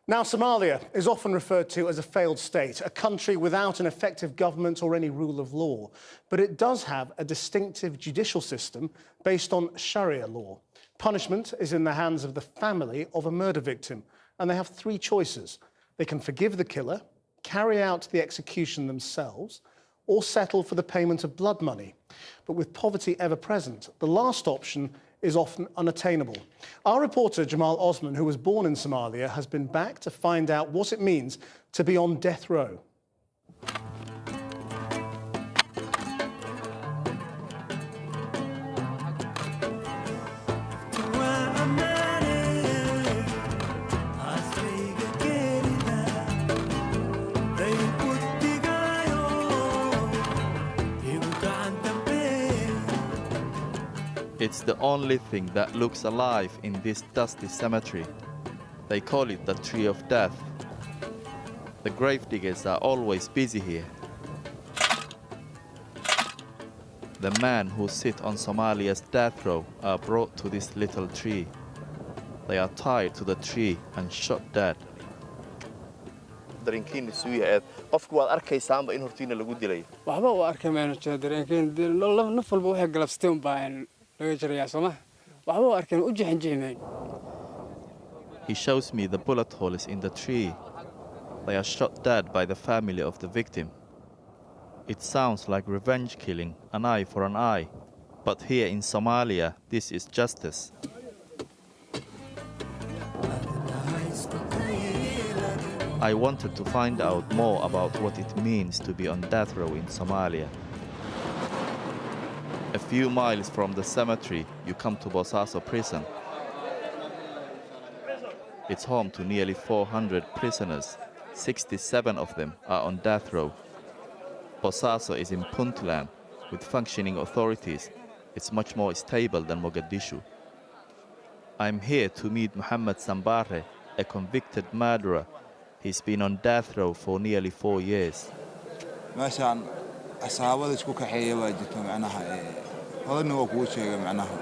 Now, Somalia is often referred to as a failed state, a country without an effective government or any rule of law. But it does have a distinctive judicial system based on Sharia law. Punishment is in the hands of the family of a murder victim, and they have three choices. They can forgive the killer, carry out the execution themselves, or settle for the payment of blood money. But with poverty ever present, the last option is often unattainable. Our reporter, Jamal Osman, who was born in Somalia, has been back to find out what it means to be on death row. It's the only thing that looks alive in this dusty cemetery. They call it the Tree of Death. The gravediggers are always busy here. The men who sit on Somalia's death row are brought to this little tree. They are tied to the tree and shot dead. dareenkiina suu yahay qofku waad arkaysaanba in hortiina lagu dilay waxba uu arkay manager dareenkiin naf walba waxay galabsteen baan laga jirayaa Soomaa waxba uu arkay u jixinjixmeen. He shows me the bullet holes in the tree. They are shot dead by the family of the victim. It sounds like revenge killing, an eye for an eye. But here in Somalia, this is justice. I wanted to find out more about what it means to be on death row in Somalia. A few miles from the cemetery, you come to Bosaso prison. It's home to nearly 400 prisoners. 67 of them are on death row. Bosaso is in Puntland with functioning authorities. It's much more stable than Mogadishu. I'm here to meet Muhammad Sambare, a convicted murderer. He's been on death row for nearly 4 years. meeshaan asaabada isku kaxeeyay waa jirto macnaha hodana waa ku sheegay macnaha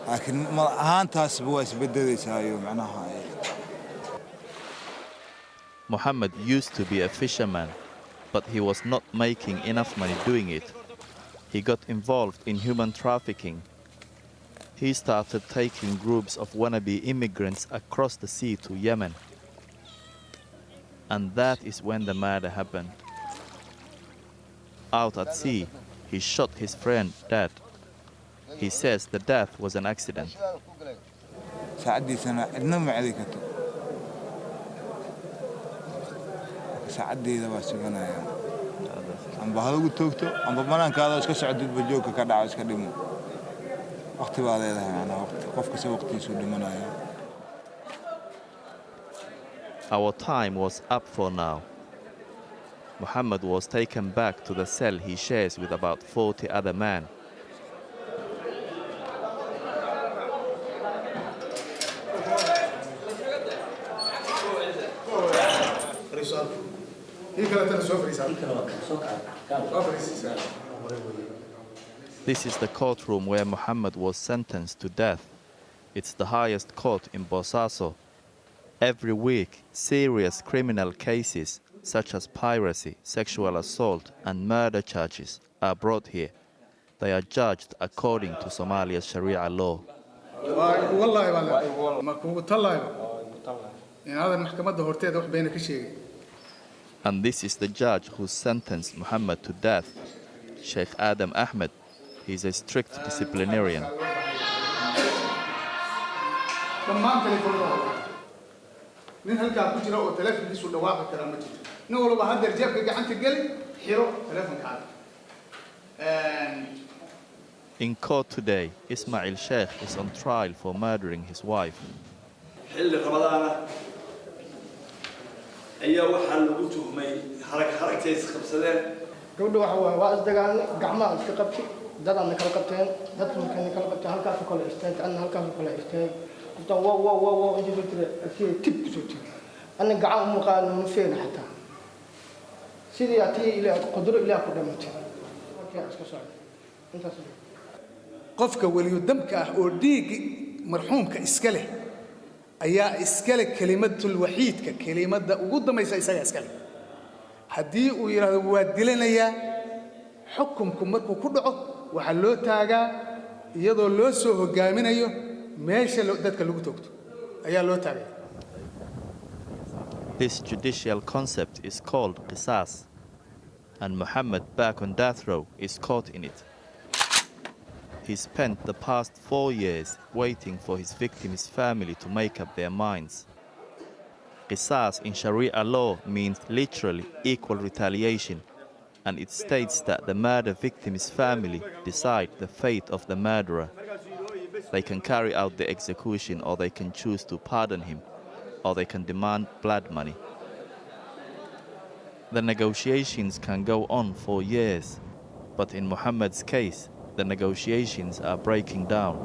laakiin ma ahaantaas waa isbedelaysaa macnaha. Muhammad used to be a fisherman, but he was not making enough money doing it. He got involved in human trafficking. He started taking groups of wannabe immigrants across the sea to Yemen. And that is when the murder happened. Out at sea, he shot his friend dead. He says the death was an accident. Our time was up for now. Muhammad was taken back to the cell he shares with about 40 other men. This is the courtroom where Muhammad was sentenced to death. It's the highest court in Bosaso. Every week, serious criminal cases such as piracy, sexual assault, and murder charges are brought here. They are judged according to Somalia's Sharia law. And this is the judge who sentenced Muhammad to death, Sheikh Adam Ahmed. He's a strict disciplinarian. In court today, Ismail Sheikh is on trial for murdering his wife. qofka waliyo damka ah oo dhiig marxuumka iska leh ayaa iskale kelimadul waxiidka kelimada ugu dambaysa isaga iskale haddii uu yiraahdo waa dilanayaa xukunku markuu ku dhaco waxa loo taagaa iyadoo loo soo hogaaminayo meesha dadka lagu toogto ayaa loo taagay. This judicial concept is called qisas, and Muhammad, back on death row, is caught in it. He spent the past 4 years waiting for his victim's family to make up their minds. Qisas in Sharia law means literally equal retaliation, and it states that the murder victim's family decide the fate of the murderer. They can carry out the execution, or they can choose to pardon him, or they can demand blood money. The negotiations can go on for years, but in Muhammad's case, the negotiations are breaking down.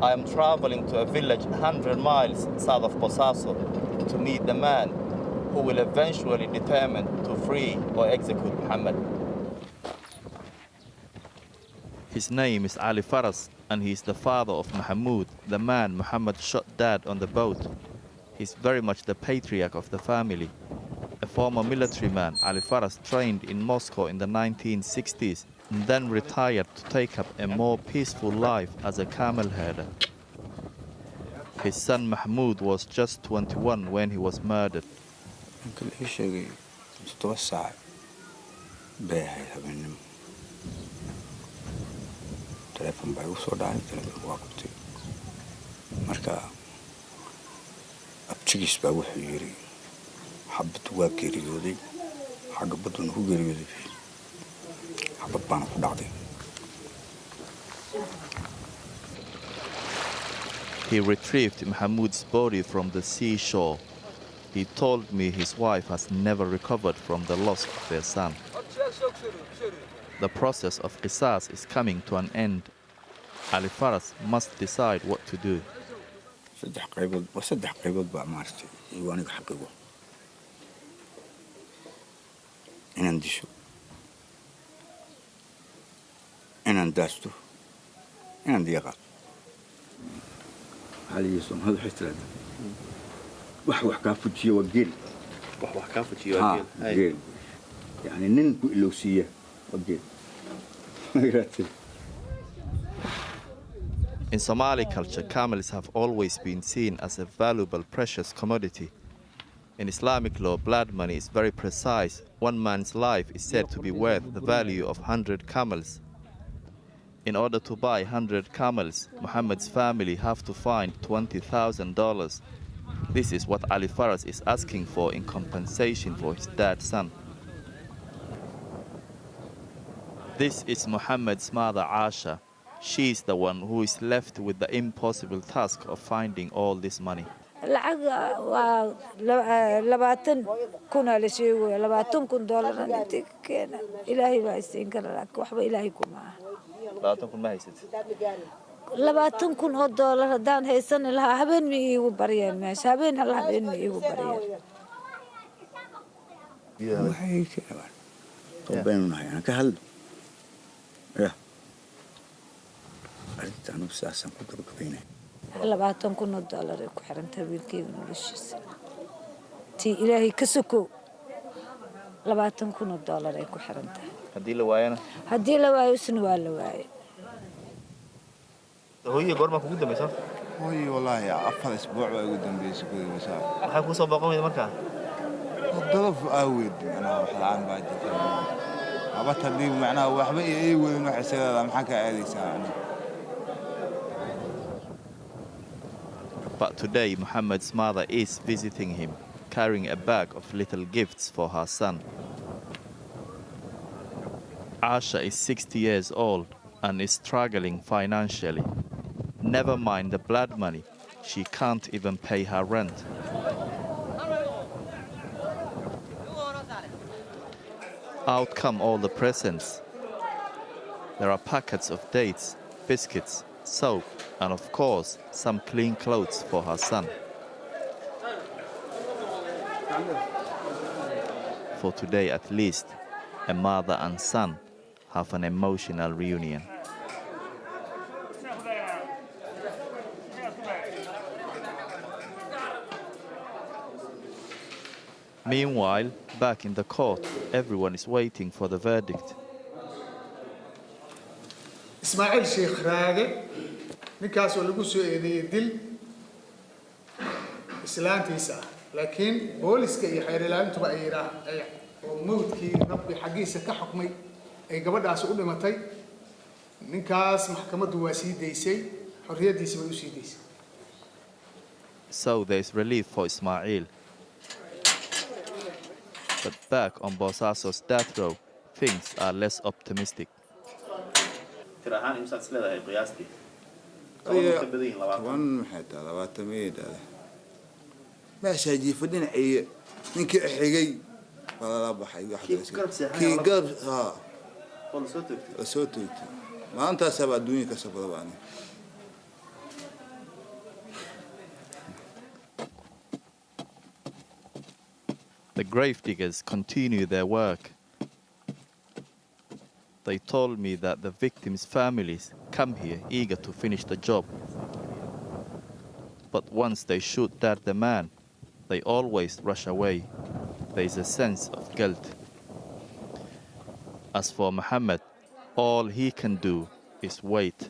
I am traveling to a village 100 miles south of Bosaso to meet the man who will eventually determine to free or execute Muhammad. His name is Ali Faras, and he is the father of Mahmoud, the man Muhammad shot dead on the boat. He's very much the patriarch of the family. A former military man, Ali Faras trained in Moscow in the 1960s and then retired to take up a more peaceful life as a camel herder. His son Mahmoud was just 21 when he was murdered. telefoon baa igu soo dhacay telefoon waa gubtay marka abtigiis baa wuxuu yiri xabad waa geeriyooday xagga baduna ku geeriyooday xabad baan ku dhacday. He retrieved Mahmoud's body from the seashore. He told me his wife has never recovered from the loss of their son. The process of qisas is coming to an end. Ali Faras must decide what to do. saddex qaybood baa maartay iyo aniga xaqiiqo inaan disho inaan daasto inaan diyaaqo haliiso hadu xisraad wax ka fujiyo waa geel wax ka fujiyo waa geel yani nin ku ilowsiya waa geel. In Somali culture, camels have always been seen as a valuable, precious commodity. In Islamic law, blood money is very precise. One man's life is said to be worth the value of 100 camels. In order to buy 100 camels, Muhammad's family have to find $20,000. This is what Ali Faras is asking for in compensation for his dead son. This is Muhammad's mother, Asha. She is the one who is left with the impossible task of finding all this money. $20,000 ku xirantaa wiilkeyga noloshiisa tii ilaahay ka sokow $20,000 ay ku xirantaa haddii la waayo isna waa la waayay. hooyo goorma kugu dambaysa hooyo wallahi 4 isbuuc baa ugu dambeysay kudaysa maxay ku soo boqomayda markaa dalaf aawid ana wax la'aan baa jirta aba tadii macnaha waxba ay weyn wax isaga maxaa ka aadaysaa. But today, Muhammad's mother is visiting him, carrying a bag of little gifts for her son. Asha is 60 years old and is struggling financially. Never mind the blood money, she can't even pay her rent. Out come all the presents. There are packets of dates, biscuits, soap, and of course, some clean clothes for her son. For today at least, a mother and son have an emotional reunion. Meanwhile, back in the court, everyone is waiting for the verdict. ismaaciil sheekh raage ninkaas oo lagu soo eedeeyay dil islaantiisa laakiin booliska iyo xeer ilaalintuba ay oo mawdkii rabbi xagiisa ka xukmay ay gabadhaas u dhimatay ninkaas maxkamaddu waa sii daysay xorriyadiisa way u sii daysay. So there is relief for Ismail. But back on Bosaaso's death row, things are less optimistic. meesha jiifadina ay ninkii xigay wala baxay kii garab soo toogtay maanta sabab adduunka ka sababaan. The grave diggers continue their work. They told me that the victims' families come here eager to finish the job. But once they shoot dead the man, they always rush away. There is a sense of guilt. As for Muhammad, all he can do is wait.